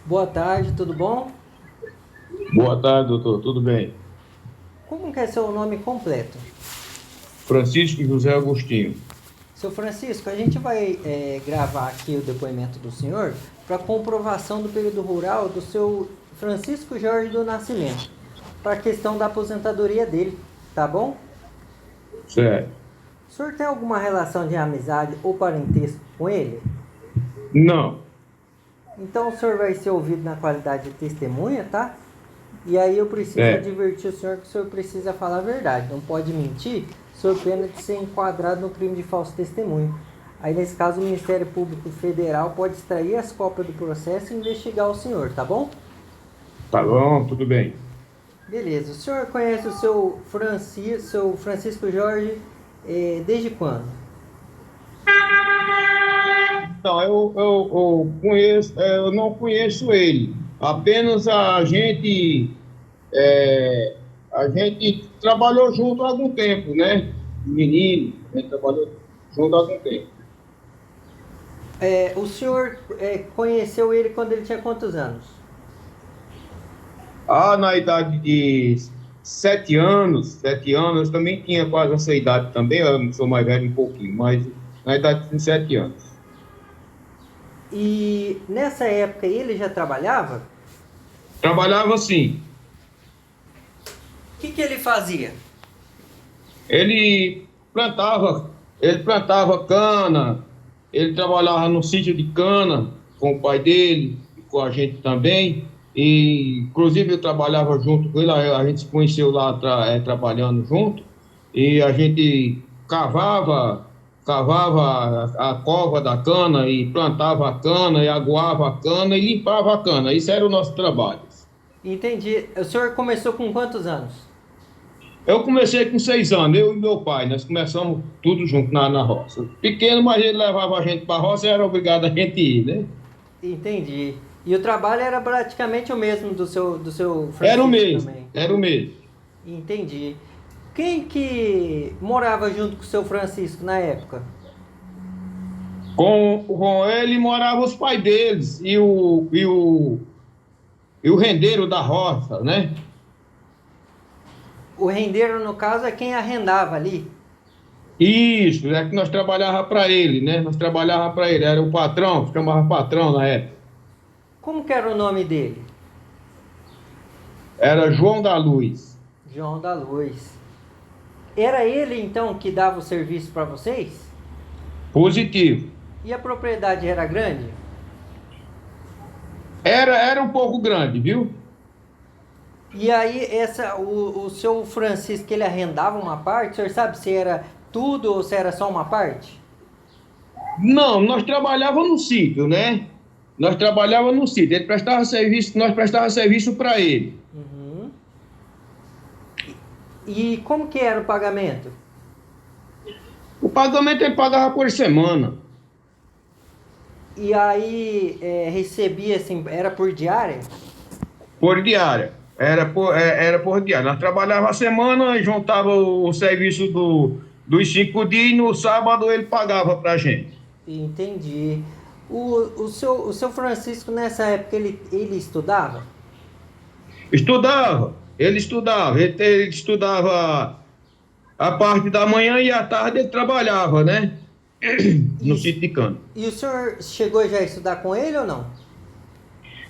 Boa tarde, tudo bom? Boa tarde, doutor. Tudo bem? Como que é seu nome completo? Francisco José Agostinho. Seu Francisco, a gente vai gravar aqui o depoimento do senhor para comprovação do período rural do seu Francisco Jorge do Nascimento, para a questão da aposentadoria dele, tá bom? Certo. O senhor tem alguma relação de amizade ou parentesco com ele? Não. Então o senhor vai ser ouvido na qualidade de testemunha, tá? E aí eu preciso É. advertir o senhor que o senhor precisa falar a verdade, não pode mentir, sob pena de ser enquadrado no crime de falso testemunho. Aí nesse caso o Ministério Público Federal pode extrair as cópias do processo e investigar o senhor, tá bom? Tá bom, tudo bem. Beleza. O senhor conhece o seu Francisco Jorge desde quando? Então, eu conheço, eu não conheço ele. Apenas a gente trabalhou junto há algum tempo, né? Menino, a gente trabalhou junto há algum tempo. O senhor conheceu ele quando ele tinha quantos anos? Ah, na idade de 7 anos, eu também tinha quase essa idade também, eu sou mais velho um pouquinho, mas na idade de 7 anos. E nessa época ele já trabalhava? Trabalhava assim. O que ele fazia? Ele plantava cana, ele trabalhava no sítio de cana com o pai dele, e com a gente também. E, inclusive, eu trabalhava junto com ele, a gente se conheceu lá trabalhando junto, e a gente cavava a cova da cana, e plantava a cana, e aguava a cana, e limpava a cana. Isso era o nosso trabalho. Entendi. O senhor começou com quantos anos? Eu comecei com 6 anos, eu e meu pai, nós começamos tudo junto na roça. Pequeno, mas ele levava a gente para a roça e era obrigado a gente ir, né? Entendi. E o trabalho era praticamente o mesmo do seu Era o Francisco mesmo, também. era o mesmo. Entendi. Quem que morava junto com o seu Francisco na época? Com ele moravam os pais deles e o rendeiro da roça, né? O rendeiro, no caso, é quem arrendava ali. Isso, é que nós trabalhava para ele, né? Nós trabalhava para ele, era o patrão, chamava patrão na época. Como que era o nome dele? Era João da Luz. João da Luz. Era ele, então, que dava o serviço para vocês? Positivo. E a propriedade era grande? Era um pouco grande, viu? E aí, o seu Francisco, ele arrendava uma parte? O senhor sabe se era tudo ou se era só uma parte? Não, nós trabalhávamos no sítio, né? Nós trabalhávamos no sítio. Ele prestava serviço, nós prestava serviço para ele. Uhum. E como que era o pagamento? O pagamento ele pagava por semana, E aí, recebia assim, era por diária? por diária. Era por diária. Nós trabalhávamos a semana e juntava o serviço dos 5 dias e no sábado ele pagava para a gente. Entendi. O seu Francisco, nessa época, ele estudava? Ele estudava a parte da manhã e à tarde ele trabalhava, né? No E, sítio de cana. e o senhor chegou já a estudar com ele ou não?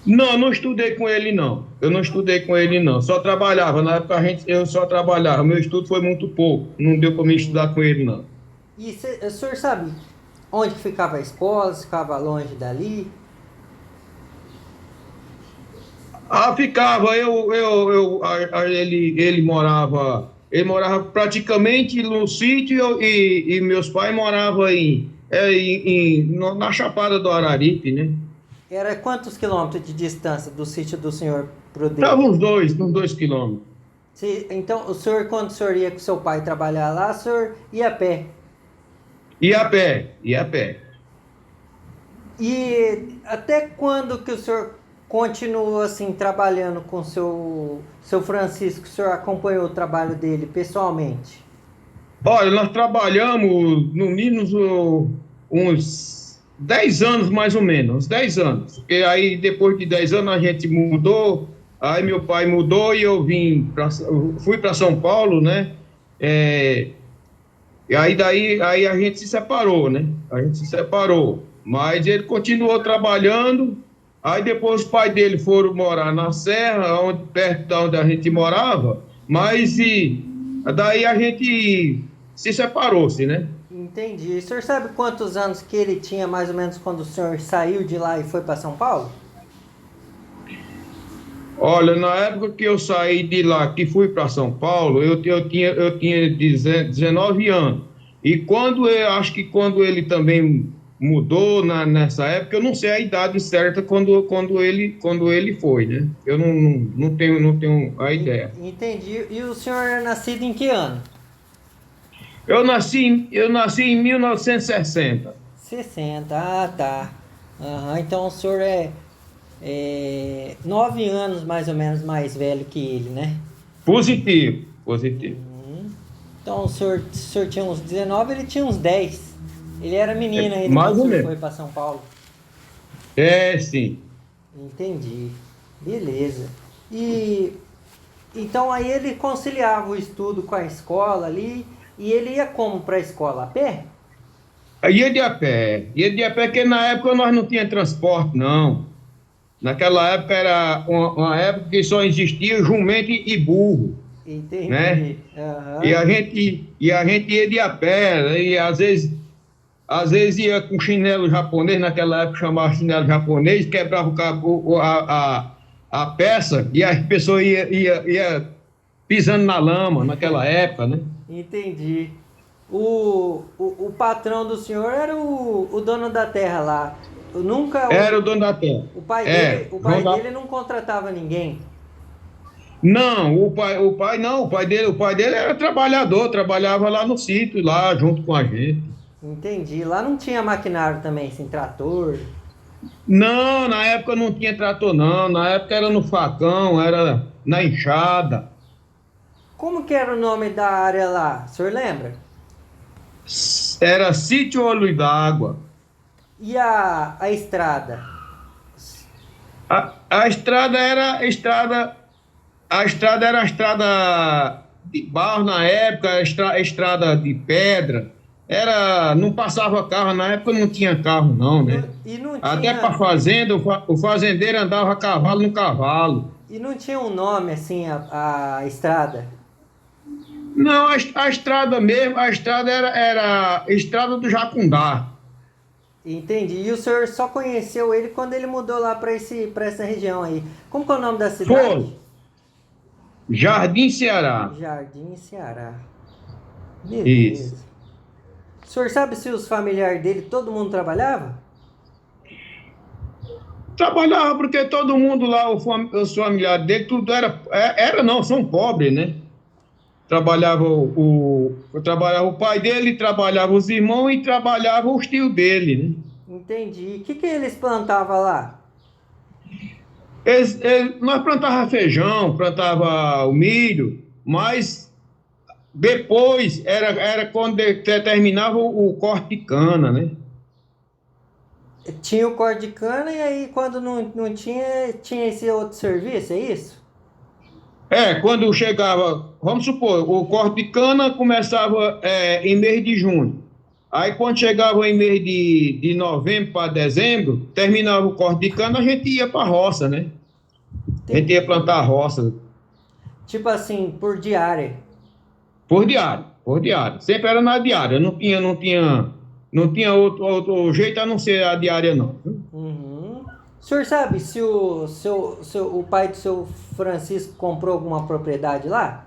Não, não estudei com ele, não. Eu não estudei com ele, não. Só trabalhava. Na época eu só trabalhava. Meu estudo foi muito pouco. Não deu para mim estudar com ele, não. E o senhor sabe onde que ficava a escola? Se ficava longe dali? Ah, ficava. Ele morava praticamente no sítio e meus pais moravam na Chapada do Araripe, né? Era quantos quilômetros de distância do sítio do senhor pro Estava dele? uns 2 quilômetros. Então, o senhor, quando o senhor ia com seu pai trabalhar lá, o senhor ia a pé. Ia a pé, ia a pé. E até quando que o senhor continuou assim trabalhando com seu Francisco? O senhor acompanhou o trabalho dele pessoalmente? Olha, nós trabalhamos no mínimo uns. 10 anos mais ou menos, uns 10 anos. Porque aí depois de 10 anos a gente mudou, aí meu pai mudou e eu fui para São Paulo, né? É, e aí daí aí a gente se separou, né? A gente se separou. Mas ele continuou trabalhando. Aí depois os pais dele foram morar na Serra, perto de onde a gente morava, mas daí a gente se separou-se, né? Entendi. E o senhor sabe quantos anos que ele tinha mais ou menos quando o senhor saiu de lá e foi para São Paulo? Olha, na época que eu saí de lá, que fui para São Paulo, eu tinha 19 anos. E acho que quando ele também mudou nessa época, eu não sei a idade certa quando ele foi, né? Eu não tenho a ideia. Entendi. E o senhor é nascido em que ano? Eu nasci em 1960. 60. Ah, tá. Aham, então o senhor é 9 anos mais ou menos mais velho que ele, né? Positivo, positivo. Então o senhor tinha uns 19, ele tinha uns 10. Ele era menino ainda quando Mais o ou senhor menos. foi para São Paulo. É, sim. Entendi. Beleza. E então aí ele conciliava o estudo com a escola ali e ele ia como para a escola? A pé? Ia de a pé, porque na época nós não tinha transporte, não. Naquela época era uma época que só existia jumento e burro, né? Entendi. E Aham. a gente ia de a pé, né? E às vezes ia com chinelo japonês, naquela época chamava chinelo japonês, quebrava a peça e a pessoa ia pisando na lama naquela época, né? Entendi. O patrão do senhor era o dono da terra lá. Nunca Era o dono da terra. o pai dele, É, o João pai da... dele não contratava ninguém. Não, o pai não, o pai dele era trabalhador, trabalhava lá no sítio, lá junto com a gente. Entendi. Lá não tinha maquinário também, sem trator. Não, na época não tinha trator, não. Na época era no facão, era na enxada. Como que era o nome da área lá? O senhor lembra? Era sítio Olho d'Água. E a estrada? A estrada era estrada. A estrada era a estrada de barro na época, estrada de pedra. Não passava carro, na época não tinha carro, não, né? E não Até para tinha fazenda, o fazendeiro andava a cavalo no cavalo. e não tinha um nome assim a estrada. Não, a estrada mesmo, a estrada era a estrada do Jacundá. Entendi. E o senhor só conheceu ele quando ele mudou lá para essa região aí. Como que é o nome da Foi, cidade? Jardim Ceará. Jardim, Ceará. Isso. Beleza. O senhor sabe se os familiares dele, todo mundo trabalhava? Trabalhava porque todo mundo lá, os familiares dele, tudo era não, são pobres, né? Trabalhava o pai dele, trabalhava os irmãos e trabalhava os tios dele, né? Entendi. O que eles plantavam lá? Nós plantava feijão, plantava o milho, mas depois era quando terminava o corte de cana, né? Tinha o corte de cana e aí quando não tinha, tinha esse outro serviço, é isso? Quando chegava, vamos supor, o corte de cana começava em mês de junho. Aí quando chegava em mês de novembro para dezembro, terminava o corte de cana, a gente ia para a roça, né? A gente ia Entendi. plantar a roça Tipo assim, por diária. por diário, por diário. Sempre era na diária, não tinha outro jeito a não ser a diária, não. Uhum. O senhor sabe se o pai do seu Francisco comprou alguma propriedade lá?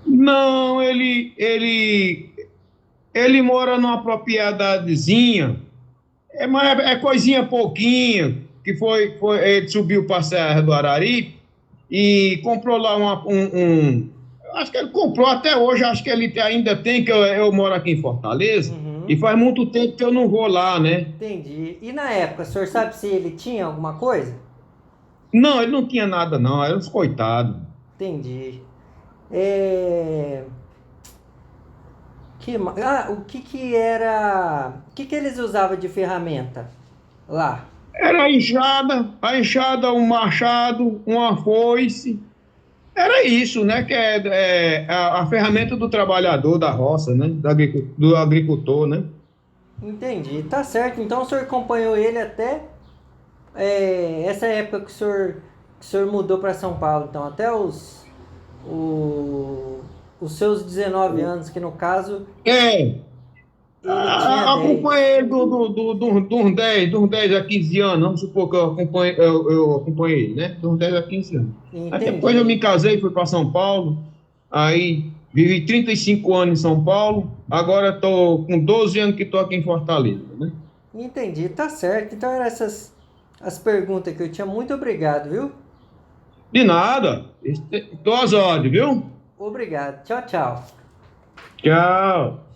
Não, ele mora numa propriedadezinha. Mas é coisinha pouquinha, que ele subiu para a Serra do Araripe e comprou lá acho que ele comprou até hoje, acho que ele ainda tem, que eu moro aqui em Fortaleza, e Uhum. faz muito tempo que eu não vou lá, né? Entendi. E na época, o senhor sabe se ele tinha alguma coisa? Não, ele não tinha nada não, era uns coitados. Entendi. É... O que que era... O que que eles usavam de ferramenta lá? Era a enxada, um machado, uma foice. Era isso, né? Que é a ferramenta do trabalhador da roça, né? Do agricultor, né? Entendi, tá certo. Então o senhor acompanhou ele até essa época que o senhor mudou para São Paulo, então até os seus 19 anos, que no caso É, ele tinha 10. acompanhei ele dos 10 a 15 anos, vamos supor que eu acompanhei ele, né? Dos 10 a 15 anos. Aí depois eu Entendi, me casei, fui para São Paulo, aí vivi 35 anos em São Paulo, agora estou com 12 anos que estou aqui em Fortaleza, né? entendi, tá certo. Então eram essas as perguntas que eu tinha. Muito obrigado, viu? De nada, estou às ordens, viu? Obrigado. Tchau, tchau. Tchau.